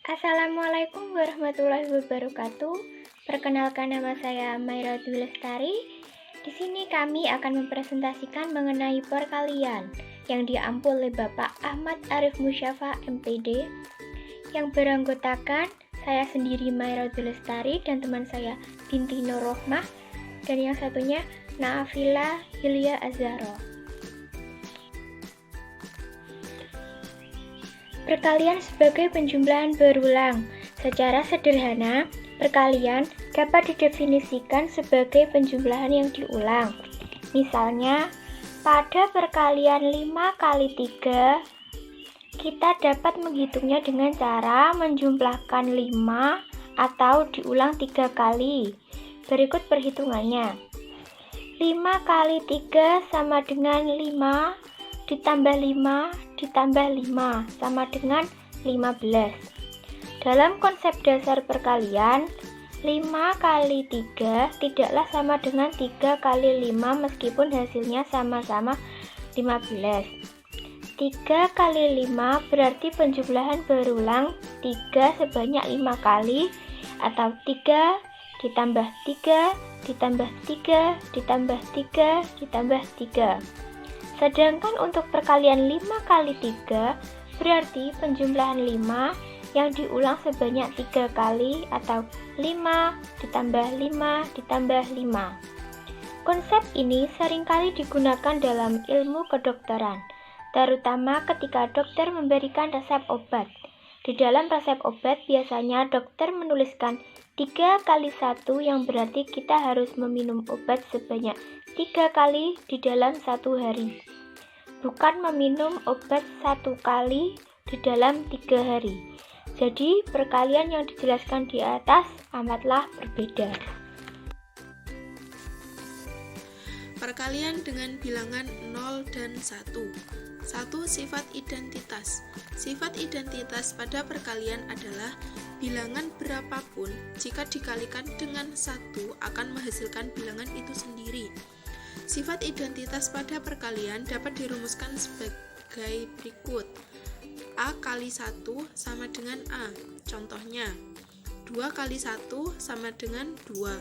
Assalamualaikum warahmatullahi wabarakatuh. Perkenalkan, nama saya Maira Dwi Lestari. Di sini kami akan mempresentasikan mengenai perkalian yang diampu oleh Bapak Ahmad Arif Musyafa MPD, yang beranggotakan saya sendiri Maira Dwi Lestari dan teman saya Binti Nur Rohmah, dan yang satunya Naafila Hilya Azharo. Perkalian sebagai penjumlahan berulang. Secara sederhana, perkalian dapat didefinisikan sebagai penjumlahan yang diulang. Misalnya, pada perkalian 5 kali 3, kita dapat menghitungnya dengan cara menjumlahkan 5 atau diulang 3 kali. Berikut perhitungannya. 5 kali 3 sama dengan 5, ditambah 5, ditambah 5, sama dengan 15. Dalam konsep dasar perkalian, 5 kali 3 tidaklah sama dengan 3 kali 5 meskipun hasilnya sama-sama 15. 3 kali 5 berarti penjumlahan berulang 3 sebanyak 5 kali, atau 3 ditambah 3, ditambah 3, ditambah 3, ditambah 3. Sedangkan untuk perkalian 5 kali 3 berarti penjumlahan 5 yang diulang sebanyak 3 kali, atau 5 ditambah 5 ditambah 5. Konsep ini seringkali digunakan dalam ilmu kedokteran, terutama ketika dokter memberikan resep obat. Di dalam resep obat biasanya dokter menuliskan 3 kali 1, yang berarti kita harus meminum obat sebanyak 3 kali di dalam 1 hari. Bukan meminum obat 1 kali di dalam 3 hari. Jadi perkalian yang dijelaskan di atas amatlah berbeda. Perkalian dengan bilangan 0 dan 1. 1. Sifat identitas. Sifat identitas pada perkalian adalah bilangan berapapun jika dikalikan dengan 1 akan menghasilkan bilangan itu sendiri. Sifat identitas pada perkalian dapat dirumuskan sebagai berikut. A kali 1 sama dengan A. Contohnya, 2 kali 1 sama dengan 2.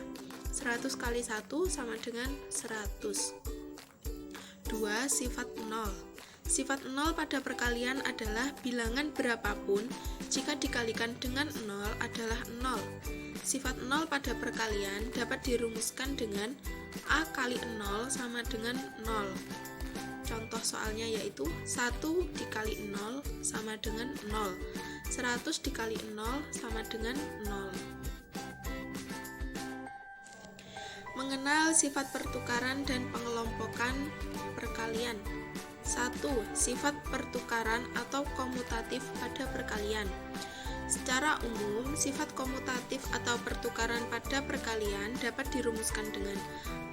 100 kali 1 sama dengan 100. 2. Sifat 0. Sifat 0 pada perkalian adalah bilangan berapapun jika dikalikan dengan 0 adalah 0. Sifat 0 pada perkalian dapat dirumuskan dengan A kali 0 sama dengan 0. Contoh soalnya yaitu 1 dikali 0 sama dengan 0. 100 dikali 0 sama dengan 0. Mengenal sifat pertukaran dan pengelompokan perkalian. 1. Sifat pertukaran atau komutatif pada perkalian. Secara umum, sifat komutatif atau pertukaran pada perkalian dapat dirumuskan dengan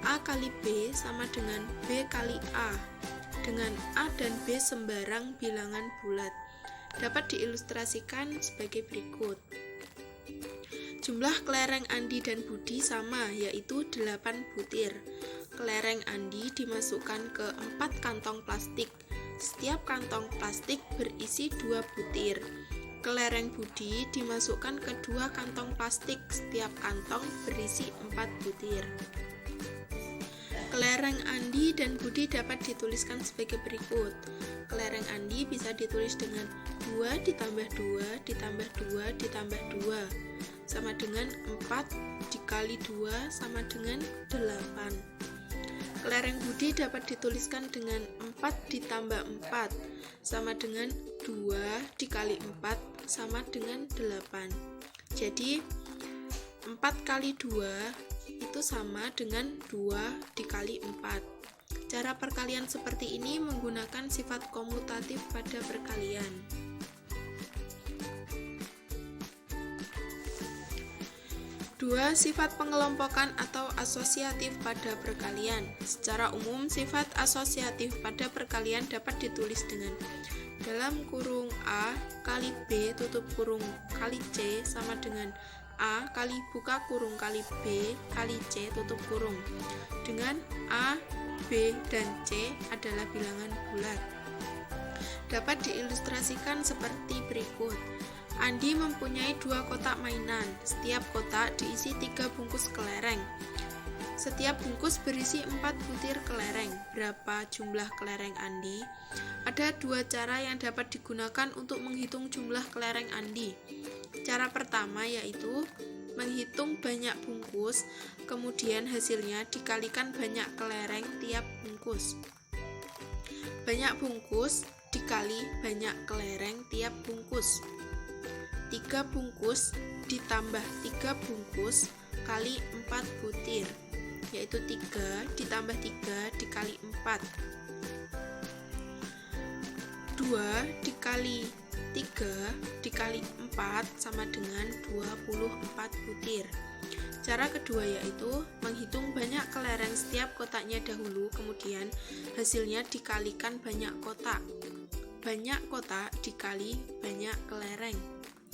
A kali B sama dengan B kali A, dengan A dan B sembarang bilangan bulat. Dapat diilustrasikan sebagai berikut. Jumlah kelereng Andi dan Budi sama, yaitu 8 butir. Kelereng Andi dimasukkan ke 4 kantong plastik. Setiap kantong plastik berisi 2 butir. Kelereng Budi dimasukkan ke 2 kantong plastik. Setiap kantong berisi 4 butir. Kelereng Andi dan Budi dapat dituliskan sebagai berikut. Kelereng Andi bisa ditulis dengan 2 ditambah 2 ditambah 2 ditambah 2 sama dengan 4 dikali 2 sama dengan 8. Kelereng Budi dapat dituliskan dengan 4 ditambah 4 sama dengan 2 dikali 4 sama dengan 8. Jadi 4 kali 2 itu sama dengan 2 dikali 4. Cara perkalian seperti ini menggunakan sifat komutatif pada perkalian. 2. Sifat pengelompokan atau asosiatif pada perkalian. Secara umum, sifat asosiatif pada perkalian dapat ditulis dengan dalam kurung A kali B tutup kurung kali C sama dengan A kali buka kurung kali B kali C tutup kurung, dengan A, B, dan C adalah bilangan bulat. Dapat diilustrasikan seperti berikut. Andi mempunyai 2 kotak mainan. Setiap kotak diisi 3 bungkus kelereng. Setiap bungkus berisi 4 butir kelereng. Berapa jumlah kelereng Andi? Ada 2 cara yang dapat digunakan untuk menghitung jumlah kelereng Andi. Cara pertama yaitu menghitung banyak bungkus, kemudian hasilnya dikalikan banyak kelereng tiap bungkus. Banyak bungkus dikali banyak kelereng tiap bungkus. 3 bungkus ditambah 3 bungkus kali 4 butir, yaitu 3 ditambah 3 dikali 4. 2 dikali 3 dikali 4 sama dengan 24 butir. Cara kedua yaitu menghitung banyak kelereng setiap kotaknya dahulu, kemudian hasilnya dikalikan banyak kotak. Banyak kotak dikali banyak kelereng,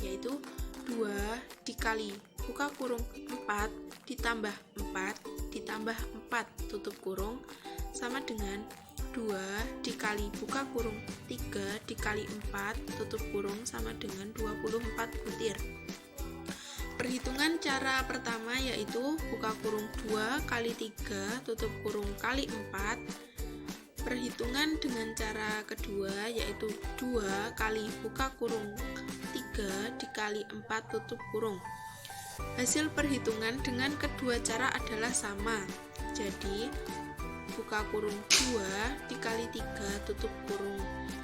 yaitu 2 dikali buka kurung 4 ditambah 4 ditambah 4 tutup kurung sama dengan 2 dikali buka kurung 3 dikali 4 tutup kurung sama dengan 24 butir. Perhitungan cara pertama yaitu buka kurung 2 kali 3 tutup kurung kali 4. Perhitungan dengan cara kedua yaitu 2 kali buka kurung 3 dikali 4 tutup kurung. Hasil perhitungan dengan kedua cara adalah sama. Jadi buka kurung 2 dikali 3 tutup kurung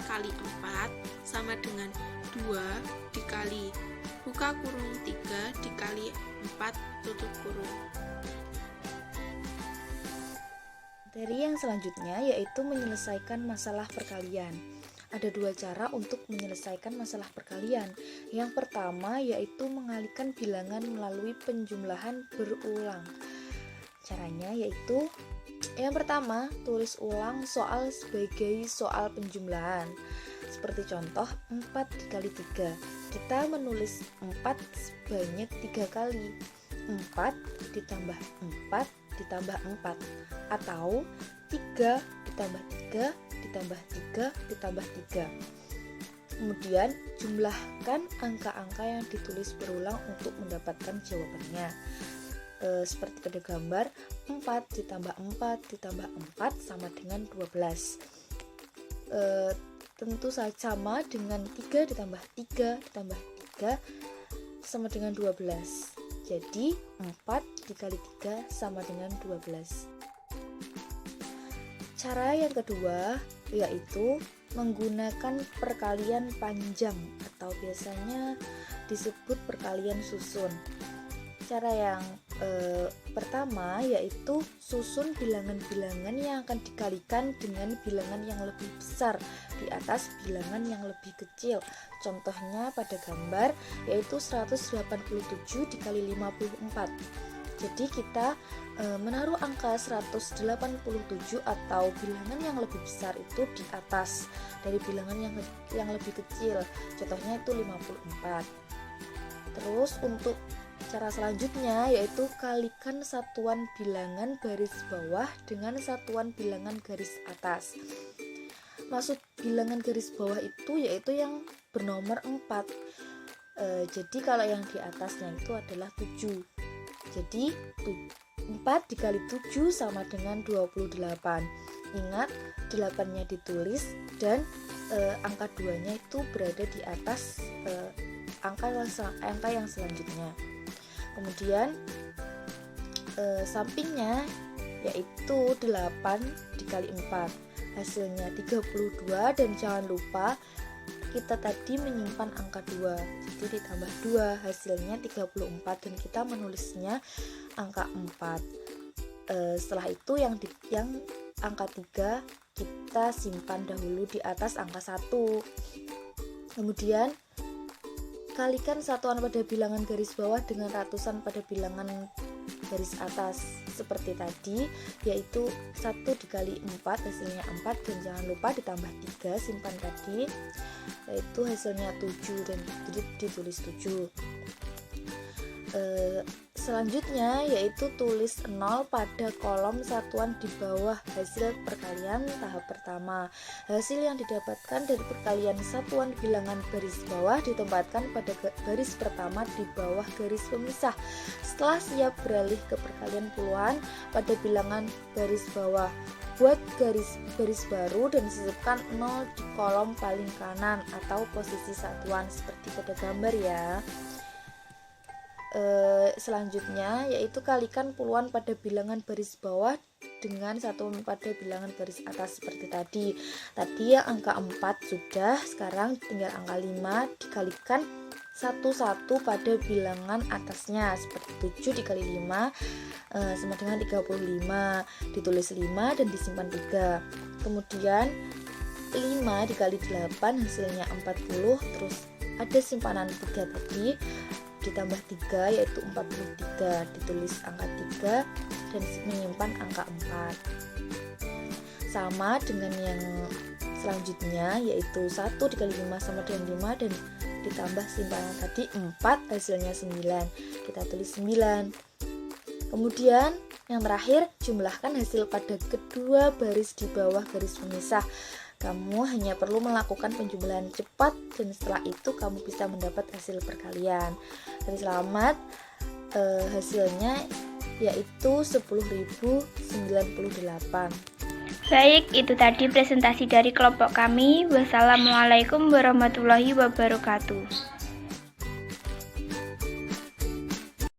kali 4 sama dengan 2 dikali buka kurung 3 dikali 4 tutup kurung. Materi yang selanjutnya yaitu menyelesaikan masalah perkalian. Ada 2 cara untuk menyelesaikan masalah perkalian. Yang pertama yaitu mengalihkan bilangan melalui penjumlahan berulang. Caranya yaitu yang pertama, tulis ulang soal sebagai soal penjumlahan. Seperti contoh 4 dikali 3. Kita menulis 4 sebanyak 3 kali. 4 ditambah 4 ditambah 4 atau 3 ditambah 3 ditambah 3 ditambah 3. Kemudian jumlahkan angka-angka yang ditulis berulang untuk mendapatkan jawabannya. Seperti pada gambar 4 ditambah 4 ditambah 4 sama dengan 12. Tentu saja sama dengan 3 ditambah 3 ditambah 3 sama dengan 12. Jadi 4 dikali 3 sama dengan 12. Cara yang kedua yaitu menggunakan perkalian panjang atau biasanya disebut perkalian susun. Cara yang pertama yaitu susun bilangan-bilangan yang akan dikalikan dengan bilangan yang lebih besar di atas bilangan yang lebih kecil. Contohnya pada gambar yaitu 187 dikali 54. Jadi kita menaruh angka 187 atau bilangan yang lebih besar itu di atas dari bilangan yang lebih kecil. Contohnya itu 54. Terus untuk cara selanjutnya yaitu kalikan satuan bilangan garis bawah dengan satuan bilangan garis atas. Maksud bilangan garis bawah itu yaitu yang bernomor 4. Jadi kalau yang di atasnya itu adalah 7. Jadi 4 dikali 7 sama dengan 28. Ingat 8-nya ditulis dan angka 2-nya itu berada di atas angka yang selanjutnya. Kemudian sampingnya yaitu 8 dikali 4, hasilnya 32, dan jangan lupa kita tadi menyimpan angka 2, jadi ditambah 2 hasilnya 34 dan kita menulisnya angka 4. Setelah itu yang angka 3 kita simpan dahulu di atas angka 1. Kemudian kalikan satuan pada bilangan garis bawah dengan ratusan pada bilangan garis atas seperti tadi, yaitu 1 dikali 4 hasilnya 4 dan jangan lupa ditambah 3 simpan tadi, yaitu hasilnya 7 dan jadi ditulis 7. Selanjutnya yaitu tulis 0 pada kolom satuan di bawah hasil perkalian tahap pertama. Hasil yang didapatkan dari perkalian satuan bilangan baris bawah ditempatkan pada baris pertama di bawah garis pemisah. Setelah siap beralih ke perkalian puluhan pada bilangan baris bawah, buat garis baris baru dan sisipkan 0 di kolom paling kanan atau posisi satuan seperti pada gambar ya. Selanjutnya yaitu kalikan puluhan pada bilangan baris bawah dengan satuan pada bilangan baris atas seperti tadi. Tadi yang angka 4 sudah, sekarang tinggal angka 5 dikalikan satu-satu pada bilangan atasnya seperti 7 dikali 5 sama dengan 35, ditulis 5 dan disimpan 3. Kemudian 5 dikali 8 hasilnya 40, terus ada simpanan 3 tadi ditambah 3 yaitu 43, ditulis angka 3 dan menyimpan angka 4. Sama dengan yang selanjutnya yaitu 1 dikali 5 sama dengan 5 dan ditambah simpanan tadi 4 hasilnya 9, kita tulis 9. Kemudian yang terakhir jumlahkan hasil pada kedua baris di bawah garis pemisah. Kamu hanya perlu melakukan penjumlahan cepat dan setelah itu kamu bisa mendapat hasil perkalian. Dan selamat, hasilnya yaitu 10.098. Baik, itu tadi presentasi dari kelompok kami. Wassalamualaikum warahmatullahi wabarakatuh.